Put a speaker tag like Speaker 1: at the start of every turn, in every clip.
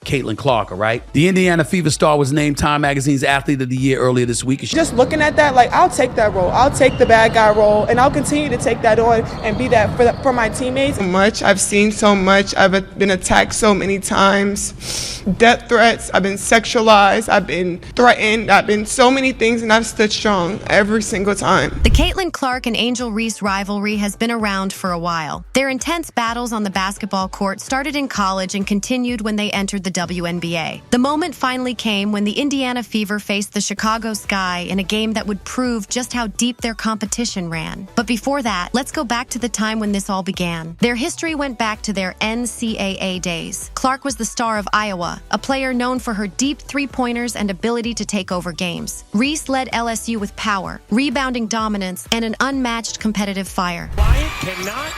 Speaker 1: Caitlin Clark, all right? The Indiana Fever star was named Time Magazine's Athlete of the Year earlier this week.
Speaker 2: Just looking at that, like, I'll take that role. I'll take the bad guy role, and I'll continue to take that on and be that for my teammates.
Speaker 3: I've seen so much. I've been attacked so many times. Death threats. I've been sexualized. I've been threatened. I've been so many things, and I've stood strong every single time.
Speaker 4: The Caitlin Clark and Angel Reese rivalry has been around for a while. Their intense battles on the basketball court started in college and continued when they entered the WNBA. The moment finally came when the Indiana Fever faced the Chicago Sky in a game that would prove just how deep their competition ran. But before that, let's go back to the time when this all began. Their history went back to their NCAA days. Clark was the star of Iowa, a player known for her deep three-pointers and ability to take over games. Reese led LSU with power, rebounding dominance, and an unmatched competitive fire.
Speaker 5: Bryant cannot.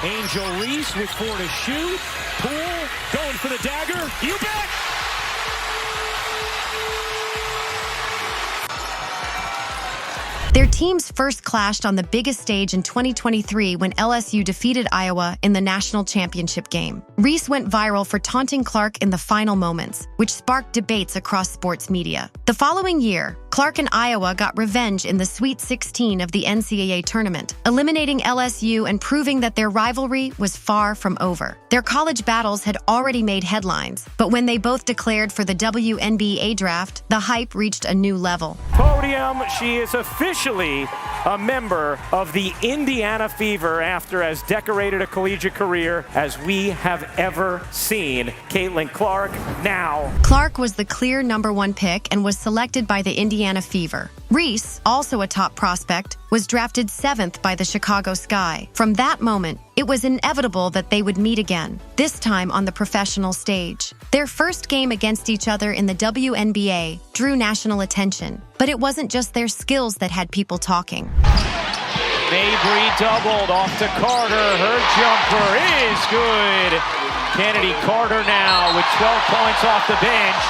Speaker 5: Angel Reese with 4 to shoot. Poole going for the dagger. You bet!
Speaker 4: Their teams first clashed on the biggest stage in 2023 when LSU defeated Iowa in the national championship game. Reese went viral for taunting Clark in the final moments, which sparked debates across sports media. The following year, Clark and Iowa got revenge in the Sweet 16 of the NCAA tournament, eliminating LSU and proving that their rivalry was far from over. Their college battles had already made headlines, but when they both declared for the WNBA draft, the hype reached a new level.
Speaker 5: Podium, she is officially a member of the Indiana Fever after as decorated a collegiate career as we have ever seen. Caitlin Clark now.
Speaker 4: Clark was the clear #1 pick and was selected by the Indiana Fever. Reese, also a top prospect, was drafted 7th by the Chicago Sky. From that moment, it was inevitable that they would meet again, this time on the professional stage. Their first game against each other in the WNBA drew national attention, but it wasn't just their skills that had people talking.
Speaker 5: Mabry doubled off to Carter. Her jumper is good. Kennedy Carter now with 12 points off the bench.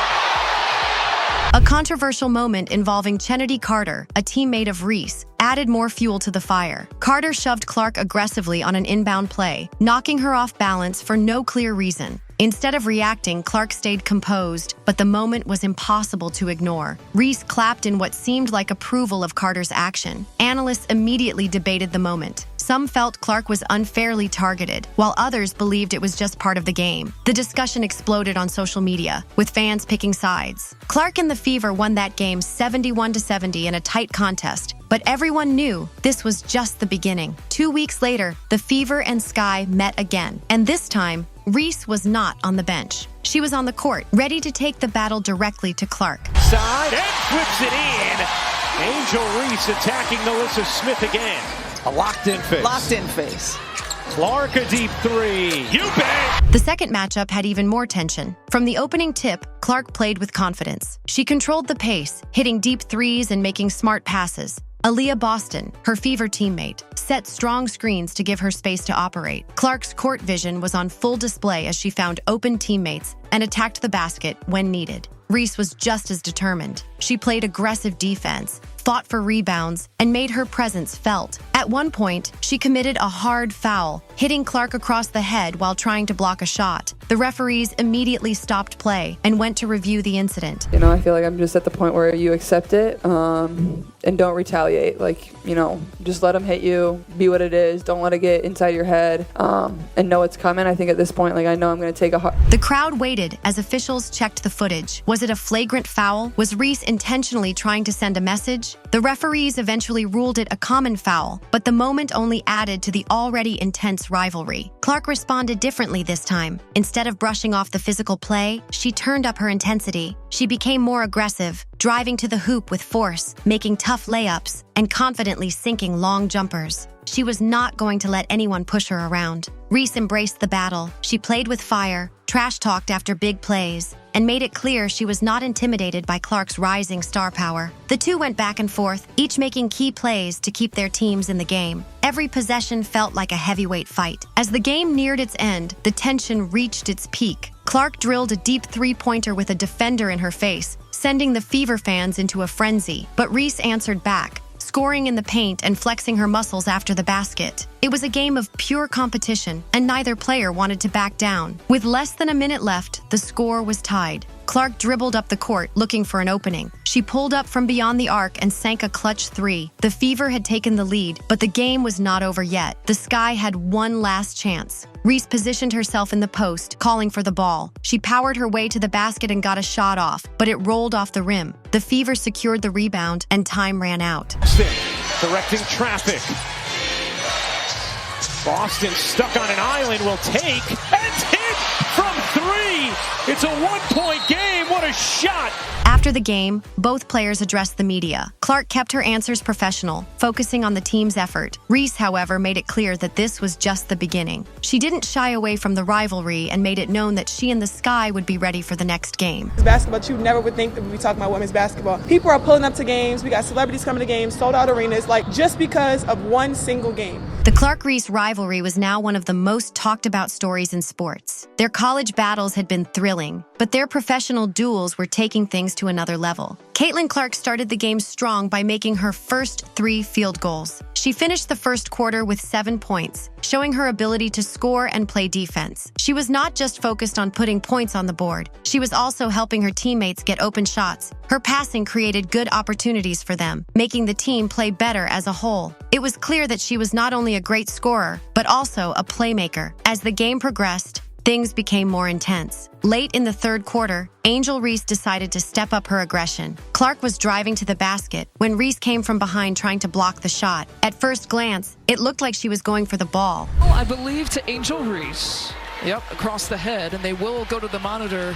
Speaker 4: A controversial moment involving Kennedy Carter, a teammate of Reese, added more fuel to the fire. Carter shoved Clark aggressively on an inbound play, knocking her off balance for no clear reason. Instead of reacting, Clark stayed composed, but the moment was impossible to ignore. Reese clapped in what seemed like approval of Carter's action. Analysts immediately debated the moment. Some felt Clark was unfairly targeted, while others believed it was just part of the game. The discussion exploded on social media, with fans picking sides. Clark and the Fever won that game 71-70 in a tight contest, but everyone knew this was just the beginning. 2 weeks later, the Fever and Sky met again, and this time, Reese was not on the bench. She was on the court, ready to take the battle directly to Clark.
Speaker 5: Side and flips it in. Angel Reese attacking Melissa Smith again.
Speaker 6: A locked-in face.
Speaker 7: Locked-in face.
Speaker 5: Clark a deep three. You bet!
Speaker 4: The second matchup had even more tension. From the opening tip, Clark played with confidence. She controlled the pace, hitting deep threes and making smart passes. Aaliyah Boston, her Fever teammate, set strong screens to give her space to operate. Clark's court vision was on full display as she found open teammates and attacked the basket when needed. Reese was just as determined. She played aggressive defense, fought for rebounds, and made her presence felt. At one point, she committed a hard foul, hitting Clark across the head while trying to block a shot. The referees immediately stopped play and went to review the incident.
Speaker 8: I feel like I'm just at the point where you accept it and don't retaliate. Just let them hit you, be what it is. Don't let it get inside your head and know it's coming. I think at this point, I know I'm going to take a...
Speaker 4: The crowd waited as officials checked the footage. Was it a flagrant foul? Was Reese intentionally trying to send a message? The referees eventually ruled it a common foul, but the moment only added to the already intense rivalry. Clark responded differently this time. Instead of brushing off the physical play, she turned up her intensity. She became more aggressive, driving to the hoop with force, making tough layups, and confidently sinking long jumpers. She was not going to let anyone push her around. Reese embraced the battle. She played with fire, trash-talked after big plays, and made it clear she was not intimidated by Clark's rising star power. The two went back and forth, each making key plays to keep their teams in the game. Every possession felt like a heavyweight fight. As the game neared its end, the tension reached its peak. Clark drilled a deep three-pointer with a defender in her face, sending the Fever fans into a frenzy. But Reese answered back, scoring in the paint and flexing her muscles after the basket. It was a game of pure competition, and neither player wanted to back down. With less than a minute left, the score was tied. Clark dribbled up the court, looking for an opening. She pulled up from beyond the arc and sank a clutch three. The Fever had taken the lead, but the game was not over yet. The Sky had one last chance. Reese positioned herself in the post, calling for the ball. She powered her way to the basket and got a shot off, but it rolled off the rim. The Fever secured the rebound, and time ran out.
Speaker 5: Directing traffic. Boston stuck on an island, will take, and hit from three. It's a one-point game. What a shot.
Speaker 4: After the game, both players addressed the media. Clark kept her answers professional, focusing on the team's effort. Reese, however, made it clear that this was just the beginning. She didn't shy away from the rivalry and made it known that she and the Sky would be ready for the next game.
Speaker 2: Basketball, you never would think that we talk about women's basketball. People are pulling up to games. We got celebrities coming to games, sold out arenas, like just because of one single game.
Speaker 4: The Clark-Reese rivalry was now one of the most talked about stories in sports. Their college battles had been thrilling, but their professional duels were taking things to another level. Caitlin Clark started the game strong by making her first 3 field goals. She finished the first quarter with 7 points, showing her ability to score and play defense. She was not just focused on putting points on the board, she was also helping her teammates get open shots. Her passing created good opportunities for them, making the team play better as a whole. It was clear that she was not only a great scorer, but also a playmaker. As the game progressed, things became more intense. Late in the third quarter, Angel Reese decided to step up her aggression. Clark was driving to the basket when Reese came from behind trying to block the shot. At first glance, it looked like she was going for the ball.
Speaker 6: Well, I believe to Angel Reese. Yep, across the head, and they will go to the monitor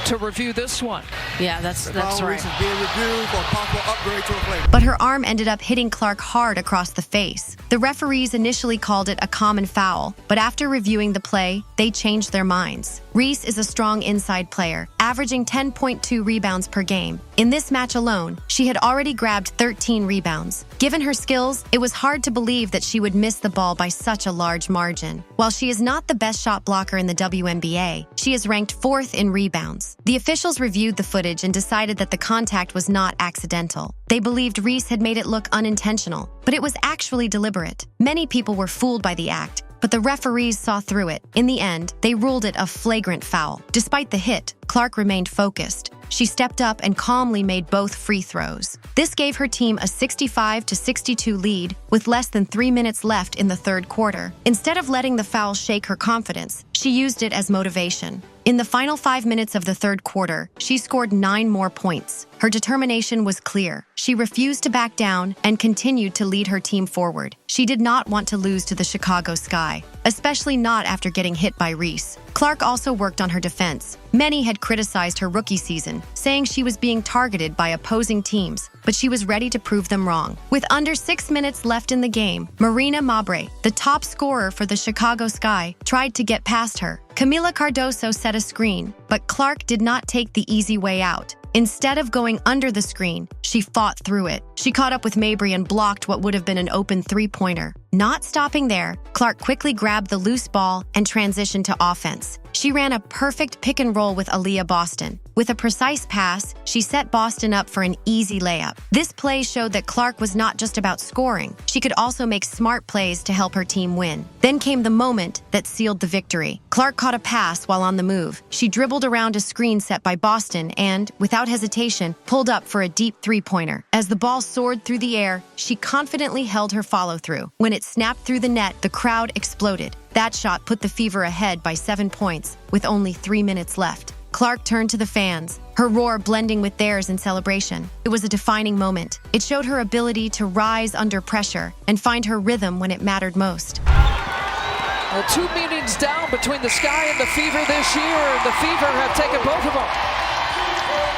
Speaker 6: to review this one.
Speaker 7: Yeah, that's right.
Speaker 9: Is being reviewed for possible upgrade to a play.
Speaker 4: But her arm ended up hitting Clark hard across the face. The referees initially called it a common foul, but after reviewing the play, they changed their minds. Reese is a strong inside player, averaging 10.2 rebounds per game. In this match alone, she had already grabbed 13 rebounds. Given her skills, it was hard to believe that she would miss the ball by such a large margin. While she is not the best shot blocker in the WNBA, she is ranked 4th in rebounds. The officials reviewed the footage and decided that the contact was not accidental. They believed Reese had made it look unintentional, but it was actually deliberate. Many people were fooled by the act, but the referees saw through it. In the end, they ruled it a flagrant foul. Despite the hit, Clark remained focused. She stepped up and calmly made both free throws. This gave her team a 65-62 lead with less than 3 minutes left in the third quarter. Instead of letting the foul shake her confidence, she used it as motivation. In the final 5 minutes of the third quarter, she scored 9 more points. Her determination was clear. She refused to back down and continued to lead her team forward. She did not want to lose to the Chicago Sky, especially not after getting hit by Reese. Clark also worked on her defense. Many had criticized her rookie season, saying she was being targeted by opposing teams, but she was ready to prove them wrong. With under 6 minutes left in the game, Marina Mabre, the top scorer for the Chicago Sky, tried to get past her. Camila Cardoso set a screen, but Clark did not take the easy way out. Instead of going under the screen, she fought through it. She caught up with Mabry and blocked what would have been an open three-pointer. Not stopping there, Clark quickly grabbed the loose ball and transitioned to offense. She ran a perfect pick and roll with Aaliyah Boston. With a precise pass, she set Boston up for an easy layup. This play showed that Clark was not just about scoring. She could also make smart plays to help her team win. Then came the moment that sealed the victory. Clark caught a pass while on the move. She dribbled around a screen set by Boston and, without hesitation, pulled up for a deep three-pointer. As the ball soared through the air, she confidently held her follow-through. When it snapped through the net, the crowd exploded. That shot put the Fever ahead by 7 points, with only 3 minutes left. Clark turned to the fans, her roar blending with theirs in celebration. It was a defining moment. It showed her ability to rise under pressure and find her rhythm when it mattered most.
Speaker 6: Well, 2 meetings down between the Sky and the Fever this year, and the Fever have taken both of them.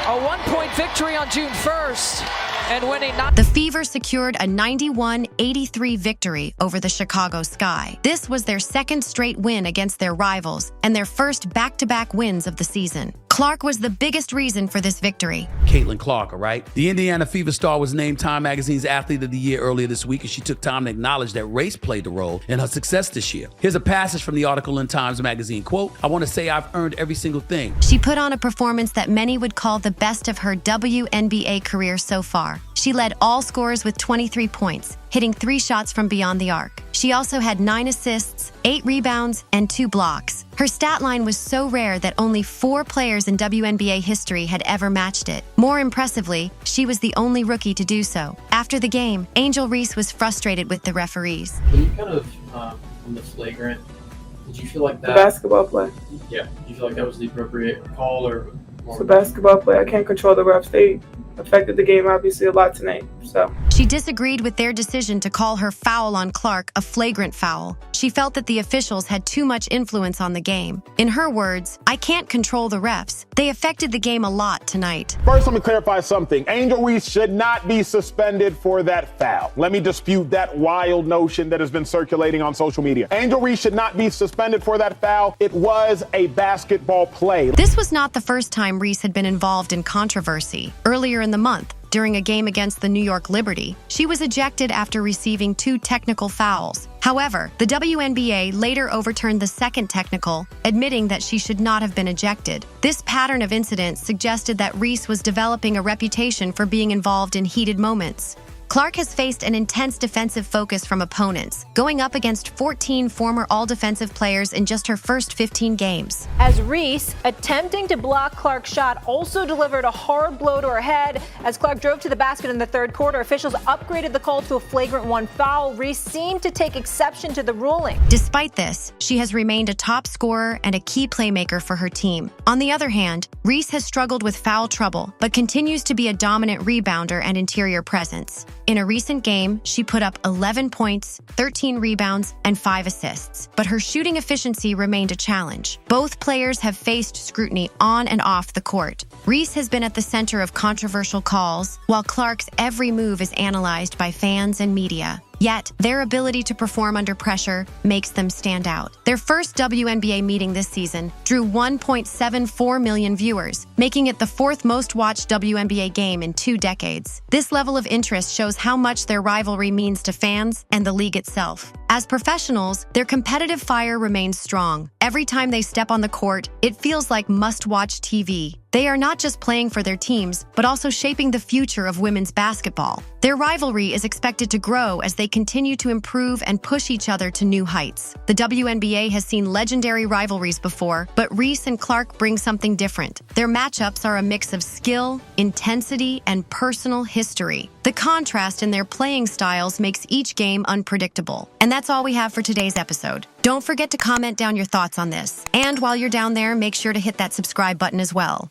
Speaker 6: A 1-point victory on June 1st. And winning not.
Speaker 4: The Fever secured a 91-83 victory over the Chicago Sky. This was their second straight win against their rivals and their first back-to-back wins of the season. Clark was the biggest reason for this victory.
Speaker 1: Caitlin Clark, all right? The Indiana Fever star was named Time Magazine's Athlete of the Year earlier this week, and she took time to acknowledge that race played a role in her success this year. Here's a passage from the article in Times Magazine. Quote, "I want to say I've earned every single thing."
Speaker 4: She put on a performance that many would call the best of her WNBA career so far. She led all scorers with 23 points, hitting 3 shots from beyond the arc. She also had 9 assists, 8 rebounds, and 2 blocks. Her stat line was so rare that only 4 players in WNBA history had ever matched it. More impressively, she was the only rookie to do so. After the game, Angel Reese was frustrated with the referees.
Speaker 7: When you kind of, on the flagrant, did you feel like that?
Speaker 2: The basketball play.
Speaker 7: Yeah. Did you feel like that was the appropriate call or?
Speaker 2: It's a basketball play. I can't control the refs. They affected the game obviously a lot tonight. So
Speaker 4: she disagreed with their decision to call her foul on Clark a flagrant foul. She felt that the officials had too much influence on the game. In her words, "I can't control the refs. They affected the game a lot tonight."
Speaker 10: First, let me clarify something. Angel Reese should not be suspended for that foul. Let me dispute that wild notion that has been circulating on social media. Angel Reese should not be suspended for that foul. It was a basketball play.
Speaker 4: This was not the first time Reese had been involved in controversy. Earlier in the month, during a game against the New York Liberty, she was ejected after receiving 2 technical fouls. However, the WNBA later overturned the second technical, admitting that she should not have been ejected. This pattern of incidents suggested that Reese was developing a reputation for being involved in heated moments. Clark has faced an intense defensive focus from opponents, going up against 14 former all-defensive players in just her first 15 games.
Speaker 11: As Reese, attempting to block Clark's shot, also delivered a hard blow to her head. As Clark drove to the basket in the third quarter, officials upgraded the call to a flagrant 1 foul. Reese seemed to take exception to the ruling.
Speaker 4: Despite this, she has remained a top scorer and a key playmaker for her team. On the other hand, Reese has struggled with foul trouble, but continues to be a dominant rebounder and interior presence. In a recent game, she put up 11 points, 13 rebounds, and 5 assists. But her shooting efficiency remained a challenge. Both players have faced scrutiny on and off the court. Reese has been at the center of controversial calls, while Clark's every move is analyzed by fans and media. Yet, their ability to perform under pressure makes them stand out. Their first WNBA meeting this season drew 1.74 million viewers, making it the 4th most watched WNBA game in 2 decades. This level of interest shows how much their rivalry means to fans and the league itself. As professionals, their competitive fire remains strong. Every time they step on the court, it feels like must-watch TV. They are not just playing for their teams, but also shaping the future of women's basketball. Their rivalry is expected to grow as they continue to improve and push each other to new heights. The WNBA has seen legendary rivalries before, but Reese and Clark bring something different. Their matchups are a mix of skill, intensity, and personal history. The contrast in their playing styles makes each game unpredictable. And that's all we have for today's episode. Don't forget to comment down your thoughts on this. And while you're down there, make sure to hit that subscribe button as well.